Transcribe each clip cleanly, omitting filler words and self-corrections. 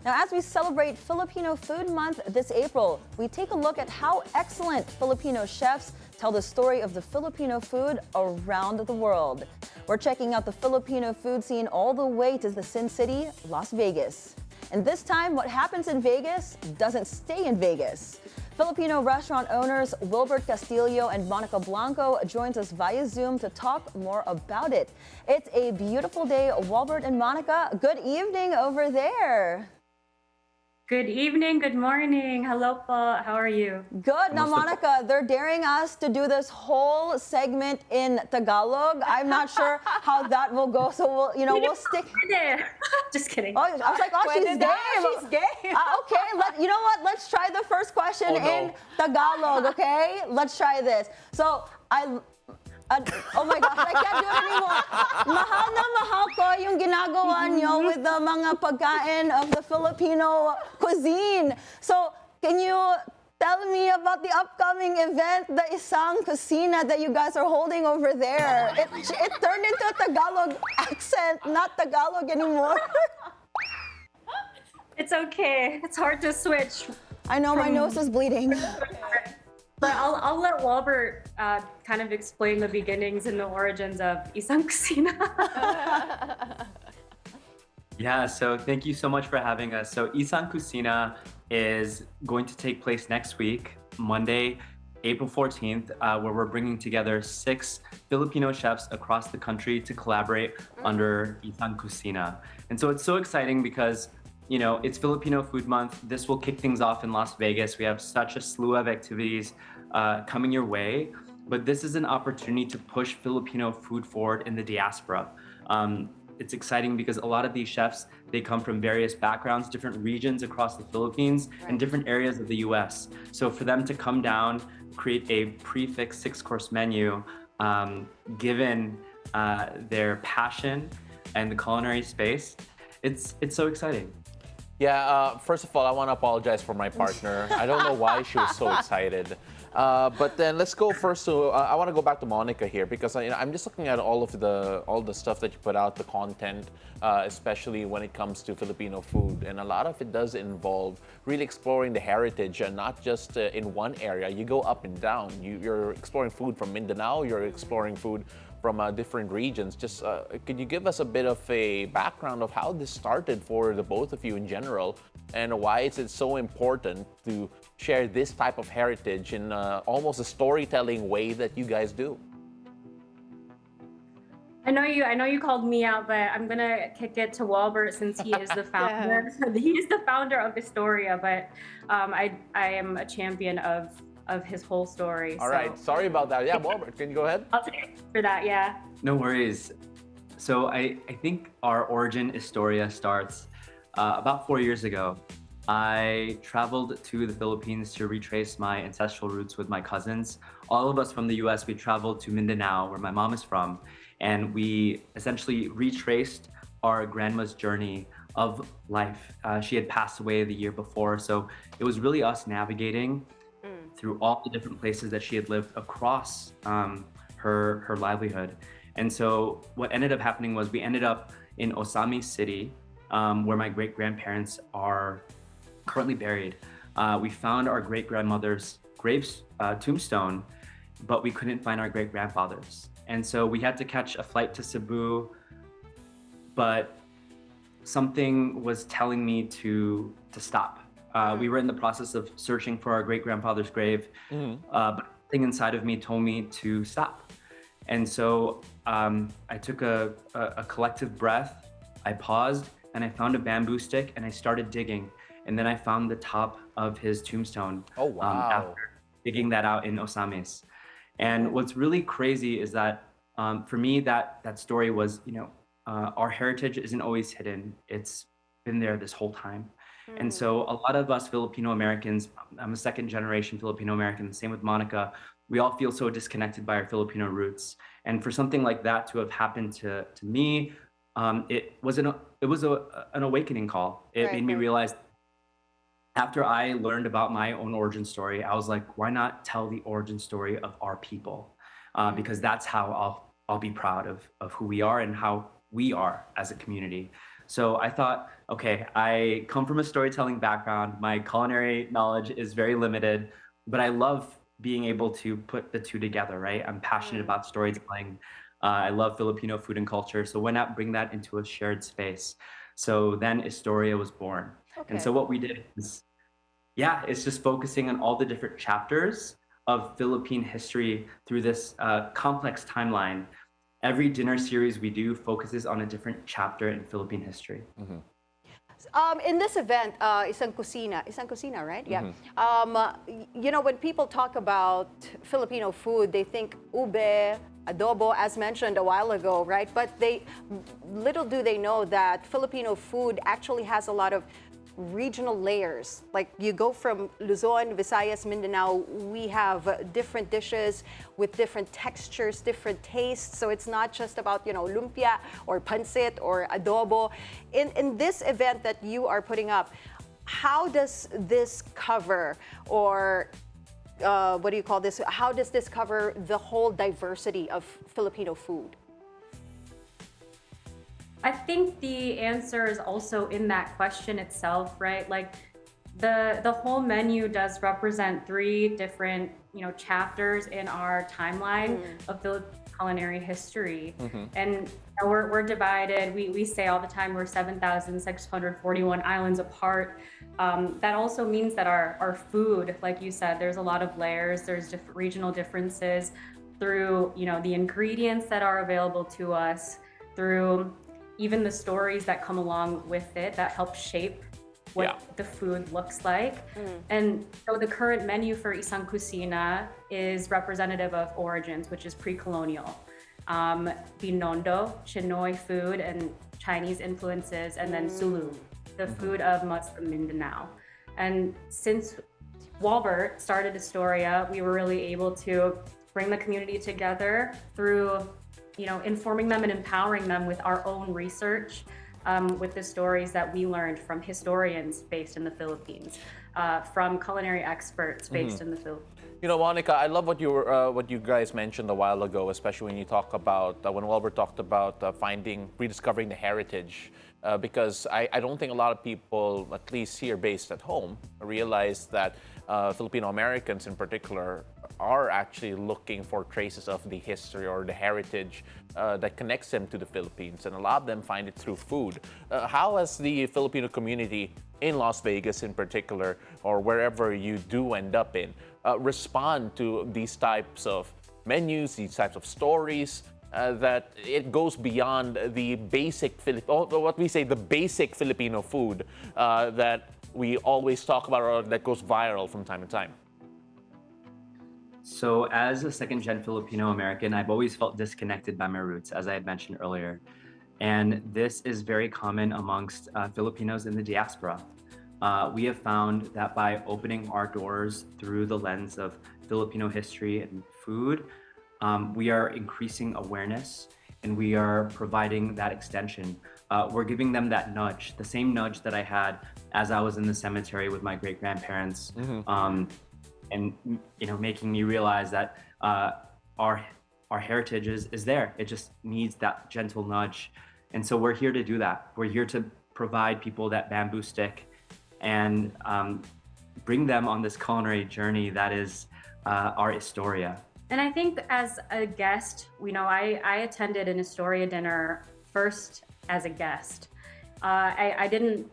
Now, as we celebrate Filipino Food Month this April, we take a look at how excellent Filipino chefs tell the story of the Filipino food around the world. We're checking out the Filipino food scene all the way to the Sin City, Las Vegas. And this time, what happens in Vegas doesn't stay in Vegas. Filipino restaurant owners Walbert, Castillo, and Monica Blanco joins us via Zoom to talk more about it. It's a beautiful day, Walbert and Monica. Good evening over there. Good evening, good morning. Hello po. How are you? Good. Now, Kamusta po? Monica, they're daring us to do this whole segment in Tagalog. I'm not sure how that will go, so we'll stick. Pwede. Just kidding. Oh, I was like, oh, she's Pwede na, game. she's game. Okay, you know what? Let's try the first question Oh, no. in Tagalog, okay? Let's try this. So, oh my gosh, I can't do it anymore. Mahal na mahal ko yung ginagawa nyo with the mga pagkain of the Filipino cuisine. So, can you tell me about the upcoming event, the Isang Kusina that you guys are holding over there? It turned into a Tagalog accent, not Tagalog anymore. It's okay. It's hard to switch. I know my nose is bleeding. But I'll let Walbert kind of explain the beginnings and the origins of Isang Kusina. Yeah, so thank you so much for having us. So Isang Kusina is going to take place next week, Monday, April 14th, where we're bringing together 6 Filipino chefs across the country to collaborate under Isang Kusina. And so it's so exciting because it's Filipino Food Month. This will kick things off in Las Vegas. We have such a slew of activities coming your way, but this is an opportunity to push Filipino food forward in the diaspora. It's exciting because a lot of these chefs, they come from various backgrounds, different regions across the Philippines and different areas of the US. So for them to come down, create a prefix 6-course menu, given their passion and the culinary space, it's so exciting. Yeah, first of all, I want to apologize for my partner. I don't know why she was so excited. But then let's go first to, I want to go back to Monica here because I'm just looking at all the stuff that you put out, the content, especially when it comes to Filipino food. And a lot of it does involve really exploring the heritage and not just in one area. You go up and down. You're exploring food from Mindanao, you're exploring food from different regions. Just could you give us a bit of a background of how this started for the both of you in general, and why is it so important to share this type of heritage in almost a storytelling way that you guys do? I know you called me out, but I'm gonna kick it to Walbert since he is the founder. He is the founder of Istorya, but I am a champion of his whole story. All right, sorry about that. Yeah, Walbert, can you go ahead? I'll take it for that, yeah. No worries. So I think our origin Istorya starts about 4 years ago. I traveled to the Philippines to retrace my ancestral roots with my cousins. All of us from the US, we traveled to Mindanao, where my mom is from, and we essentially retraced our grandma's journey of life. She had passed away the year before, so it was really us navigating through all the different places that she had lived across her livelihood. And so what ended up happening was we ended up in Osami City, where my great-grandparents are currently buried. We found our great-grandmother's tombstone, but we couldn't find our great-grandfather's. And so we had to catch a flight to Cebu, but something was telling me to stop. We were in the process of searching for our great-grandfather's grave, but something inside of me told me to stop. And so I took a collective breath, I paused, and I found a bamboo stick and I started digging. And then I found the top of his tombstone. Oh, wow. After digging that out in Osamis. And what's really crazy is that for me, that story was, our heritage isn't always hidden. It's been there this whole time. And so a lot of us Filipino Americans, I'm a second generation Filipino American, same with Monica, we all feel so disconnected by our Filipino roots. And for something like that to have happened to me, it was an awakening call. It made me realize, after I learned about my own origin story, I was like, why not tell the origin story of our people? Because that's how I'll be proud of who we are and how we are as a community. So I thought, Okay, I come from a storytelling background. My culinary knowledge is very limited, but I love being able to put the two together, right? I'm passionate about storytelling. I love Filipino food and culture. So why not bring that into a shared space? So then Istorya was born. And Okay. so what we did is, yeah, it's just focusing on all the different chapters of Philippine history through this complex timeline. Every dinner series we do focuses on a different chapter in Philippine history. In this event, Isang Kusina, right? Yeah. You know, when people talk about Filipino food, they think ube, adobo, as mentioned a while ago, right? But little do they know that Filipino food actually has a lot of regional layers. Like you go from Luzon, Visayas, Mindanao, we have different dishes with different textures, different tastes. So it's not just about, you know, lumpia or pancit or adobo. In this event that you are putting up, how does this cover, or what do you call this? How does this cover the whole diversity of Filipino food? I think the answer is also in that question itself, right? Like the whole menu does represent three different, you know, chapters in our timeline of Philippine culinary history. And you know, we're divided. We say all the time we're 7,641 islands apart. That also means that our food, like you said, there's a lot of layers. There's regional differences through, you know, the ingredients that are available to us, through even the stories that come along with it that help shape what the food looks like. And so the current menu for Isang Kusina is representative of origins, which is pre-colonial. Binondo, Chinoy food and Chinese influences, and then Sulu, the food of Muslim Mindanao. And since Walbert started Istorya, we were really able to bring the community together through, you know, informing them and empowering them with our own research, with the stories that we learned from historians based in the Philippines, from culinary experts based in the Philippines. You know, Monica, I love what you guys mentioned a while ago, especially when you talk about when Walbert talked about rediscovering the heritage, because I don't think a lot of people, at least here based at home, realize that Filipino Americans in particular are actually looking for traces of the history or the heritage that connects them to the Philippines, and a lot of them find it through food. How has the Filipino community in Las Vegas in particular, or wherever you do end up in, respond to these types of menus, these types of stories, that it goes beyond the basic what we say, the basic Filipino food that we always talk about, or that goes viral from time to time? So as a second-gen Filipino American, I've always felt disconnected by my roots, as I had mentioned earlier. And this is very common amongst Filipinos in the diaspora. We have found that by opening our doors through the lens of Filipino history and food, we are increasing awareness, and we are providing that extension. We're giving them that nudge, the same nudge that I had as I was in the cemetery with my great-grandparents. And you know, making me realize that our heritage is there. It just needs that gentle nudge. And so we're here to do that. We're here to provide people that bamboo stick and bring them on this culinary journey that is our Istorya. And I think as a guest, you know, I attended an Istorya dinner first as a guest. I didn't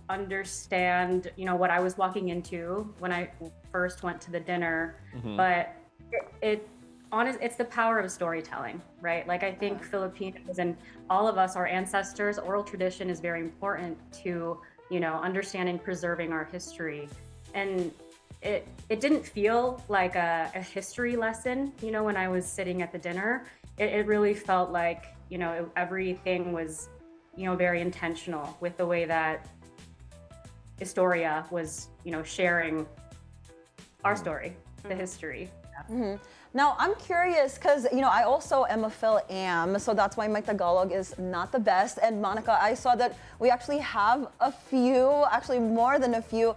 understand, you know, what I was walking into when I first went to the dinner, but it's the power of storytelling, right? Like I think Filipinos and all of us, our ancestors, oral tradition is very important to, you know, understanding, preserving our history. And it didn't feel like a history lesson, you know, when I was sitting at the dinner. It really felt like, you know, everything was, you know, very intentional with the way that Istorya was, you know, sharing our story, the history. Now, I'm curious because, you know, I also am a Phil-Am, so that's why my Tagalog is not the best. And Monica, I saw that we actually have a few, actually more than a few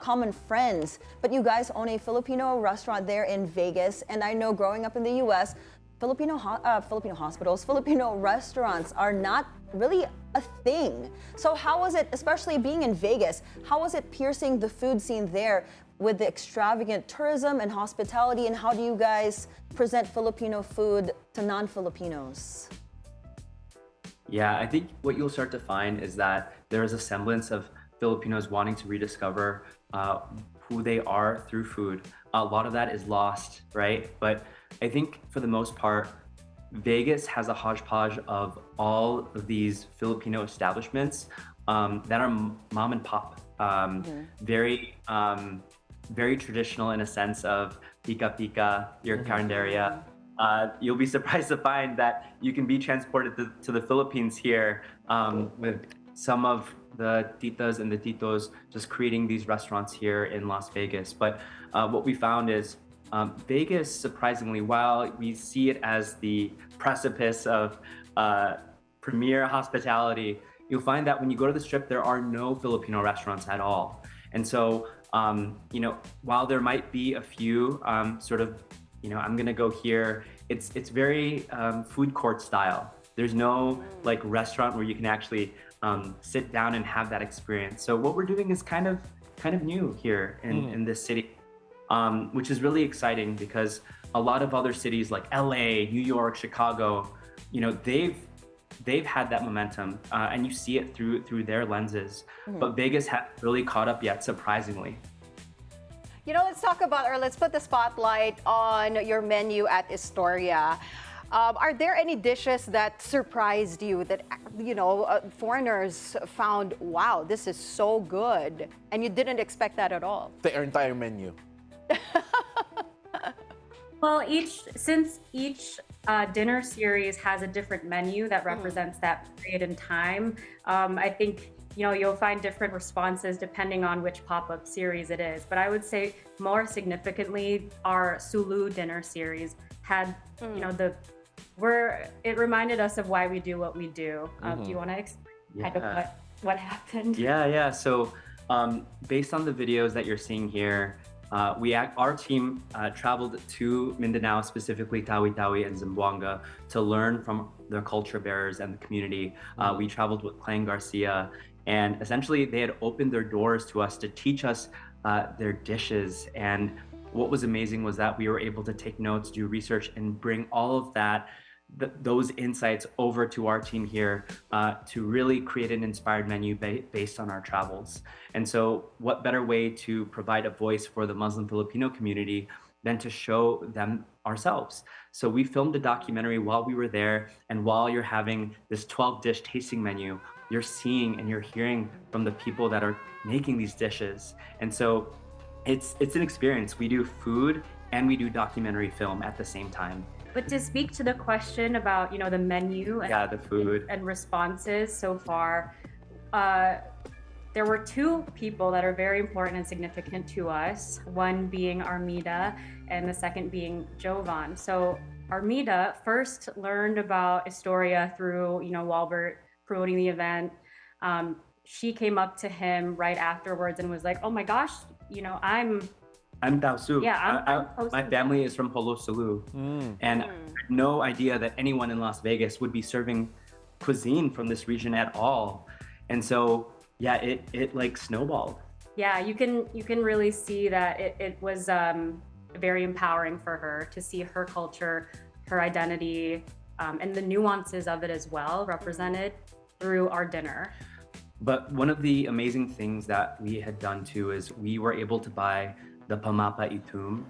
common friends. But you guys own a Filipino restaurant there in Vegas. And I know growing up in the U.S., Filipino hospitals, Filipino restaurants are not really a thing. So how was it, especially being in Vegas, how was it piercing the food scene there with the extravagant tourism and hospitality, and how do you guys present Filipino food to non-Filipinos? Yeah, I think what you'll start to find is that there is a semblance of Filipinos wanting to rediscover who they are through food. A lot of that is lost, right? But I think for the most part, Vegas has a hodgepodge of all of these Filipino establishments that are mom and pop, very very traditional in a sense of pika pika, your carinderia. You'll be surprised to find that you can be transported to the Philippines here with some of the titas and the titos just creating these restaurants here in Las Vegas. But what we found is Vegas, surprisingly, while we see it as the precipice of premier hospitality, you'll find that when you go to the Strip, there are no Filipino restaurants at all. And so, while there might be a few sort of, I'm gonna go here, it's very food court style. There's no like restaurant where you can actually sit down and have that experience. So what we're doing is kind of new here in this city. Which is really exciting because a lot of other cities like LA, New York, Chicago, they've had that momentum, and you see it through their lenses. But Vegas hasn't really caught up yet, surprisingly. Let's talk about, or let's put the spotlight on your menu at Istorya. Are there any dishes that surprised you that, foreigners found, wow, this is so good, and you didn't expect that at all? The entire menu. Well, since each dinner series has a different menu that represents that period in time, I think you'll find different responses depending on which pop-up series it is. But I would say more significantly, our Sulu dinner series had it reminded us of why we do what we do. Do you want to explain kind of what happened? Yeah. So based on the videos that you're seeing here, our team traveled to Mindanao, specifically Tawi-Tawi and Zamboanga, to learn from the culture bearers and the community. We traveled with Clang Garcia, and essentially they had opened their doors to us to teach us their dishes. And what was amazing was that we were able to take notes, do research, and bring all of those insights over to our team here to really create an inspired menu based on our travels. And so what better way to provide a voice for the Muslim Filipino community than to show them ourselves. So we filmed a documentary while we were there, and while you're having this 12-dish tasting menu, you're seeing and you're hearing from the people that are making these dishes. And so it's an experience. We do food and we do documentary film at the same time. But to speak to the question about, the menu and the food and responses so far, there were two people that are very important and significant to us, one being Armida and the second being Jovan. So Armida first learned about Istorya through, Walbert promoting the event. She came up to him right afterwards and was like, oh my gosh, I'm Tausu. Yeah, my family is from Polo Sulu, and I had no idea that anyone in Las Vegas would be serving cuisine from this region at all. And so, it like snowballed. Yeah, you can really see that it was very empowering for her to see her culture, her identity, and the nuances of it as well represented through our dinner. But one of the amazing things that we had done too is we were able to buy the pamapa itum.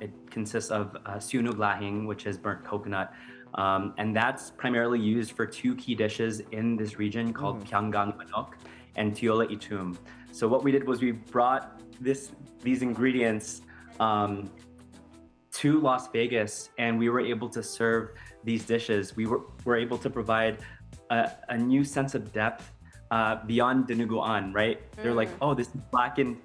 It consists of siunug lahing, which is burnt coconut, and that's primarily used for two key dishes in this region called pianggang manok and tiola itum. So what we did was we brought these ingredients to Las Vegas, and we were able to serve these dishes. We were able to provide a new sense of depth beyond dinuguan, right? They're like, oh, this is blackened,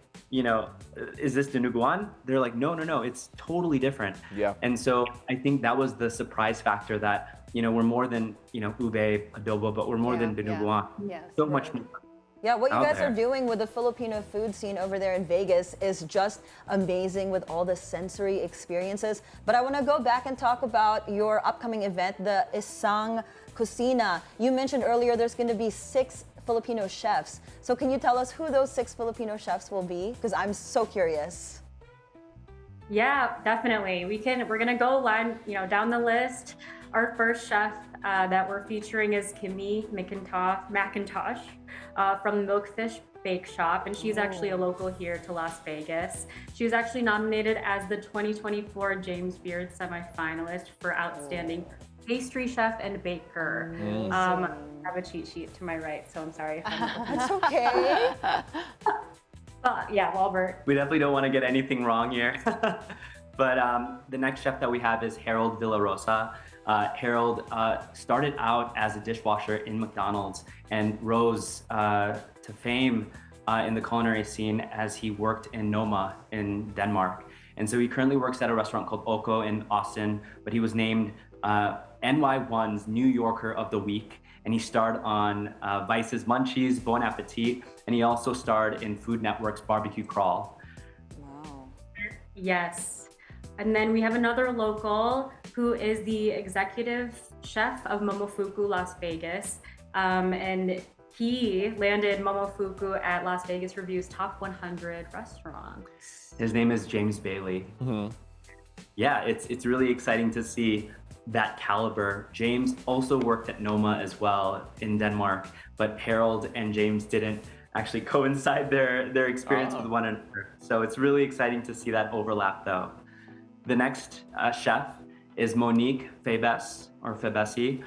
is this dinuguan? They're like, no, it's totally different. Yeah. And so I think that was the surprise factor that, we're more than, ube, adobo, but we're more than dinuguan. Yes, so much more. Yeah, what you guys there. are doing with the Filipino food scene over there in Vegas is just amazing with all the sensory experiences. But I want to go back and talk about your upcoming event, the Isang Kusina. You mentioned earlier there's going to be 6 Filipino chefs. So can you tell us who those 6 Filipino chefs will be? Because I'm so curious. Yeah, definitely. We're gonna go line, down the list. Our first chef that we're featuring is Kimmy McIntosh from Milkfish Bake Shop, and she's actually a local here to Las Vegas. She was actually nominated as the 2024 James Beard semifinalist for Outstanding Pastry Chef and Baker. I have a cheat sheet to my right, so I'm sorry if I'm That's okay. yeah, Walbert. We definitely don't want to get anything wrong here. But the next chef that we have is Harold Villarosa. Harold started out as a dishwasher in McDonald's and rose to fame in the culinary scene as he worked in Noma in Denmark. And so he currently works at a restaurant called Oko in Austin, but he was named NY1's New Yorker of the Week. And he starred on Vice's Munchies, Bon Appetit, and he also starred in Food Network's Barbecue Crawl. Wow. Yes. And then we have another local who is the executive chef of Momofuku Las Vegas. And he landed Momofuku at Las Vegas Review's top 100 restaurants. His name is James Bailey. Mm-hmm. Yeah, it's really exciting to see that caliber. James also worked at Noma as well in Denmark, but Harold and James didn't actually coincide their experience with one another. So it's really exciting to see that overlap though. The next chef is Monique Febes, or Febesi.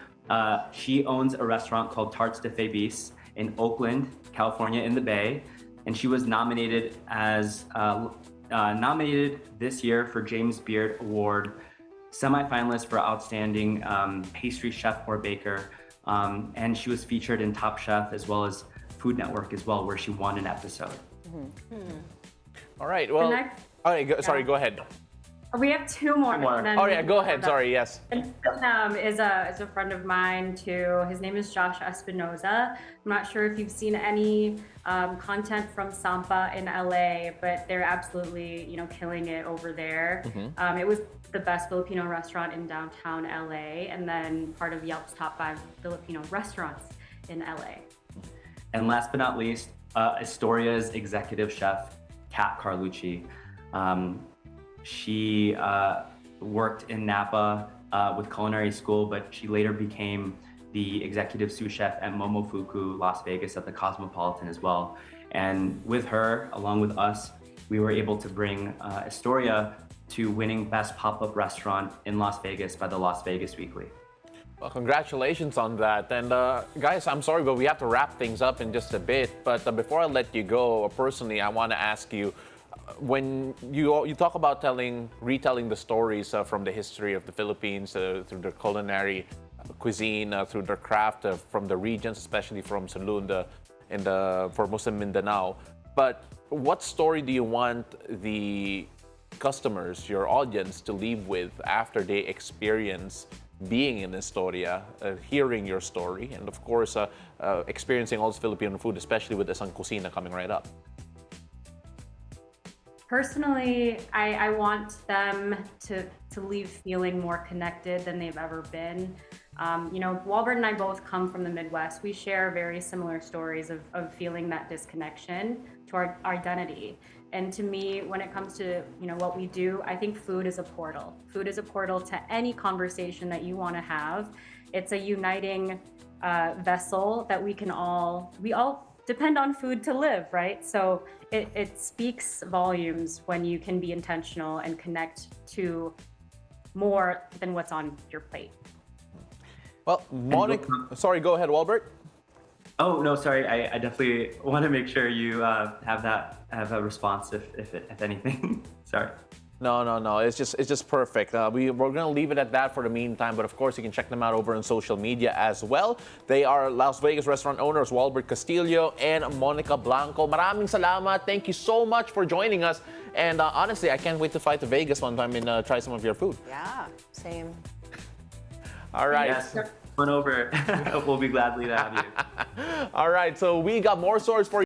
She owns a restaurant called Tarts de Febis in Oakland, California in the Bay. And she was nominated this year for James Beard Award, semi-finalist for Outstanding Pastry Chef or Baker. And she was featured in Top Chef as well as Food Network as well, where she won an episode. All right, well, sorry, go ahead. We have 2 more. more. And Oh yeah, go ahead, sorry, yes. And is a friend of mine too. His name is Josh Espinoza. I'm not sure if you've seen any content from Sampa in LA, but they're absolutely killing it over there. It was the best Filipino restaurant in downtown LA, and then part of Yelp's top 5 Filipino restaurants in LA. And last but not least, Istorya's executive chef, Kat Carlucci. She worked in Napa with culinary school, but she later became the executive sous chef at Momofuku Las Vegas at the Cosmopolitan as well. And with her, along with us, we were able to bring Istorya to winning Best Pop-Up Restaurant in Las Vegas by the Las Vegas Weekly. Well, congratulations on that. And guys, I'm sorry, but we have to wrap things up in just a bit. But before I let you go, personally, I want to ask you, when you talk about retelling the stories from the history of the Philippines through their culinary cuisine, through their craft from the regions, especially from Sulu for Muslim Mindanao. But what story do you want the customers, your audience, to leave with after they experience being in Istorya, hearing your story, and of course, experiencing all this Filipino food, especially with Isang Kusina coming right up? Personally, I want them to leave feeling more connected than they've ever been. Walbert and I both come from the Midwest. We share very similar stories of feeling that disconnection to our identity. And to me, when it comes to what we do, I think food is a portal. Food is a portal to any conversation that you want to have. It's a uniting vessel that we all depend on food to live, right? So it speaks volumes when you can be intentional and connect to more than what's on your plate. Well, Monica, sorry, go ahead, Walbert. Oh, no, sorry. I definitely want to make sure you have a response if anything. Sorry. No. It's just perfect. We're going to leave it at that for the meantime. But of course, you can check them out over on social media as well. They are Las Vegas restaurant owners Walbert Castillo and Monica Blanco. Maraming salamat. Thank you so much for joining us. And honestly, I can't wait to fly to Vegas one time and try some of your food. Yeah, same. All right. Yes, come on over. We'll be gladly to have you. All right. So we got more stories for you.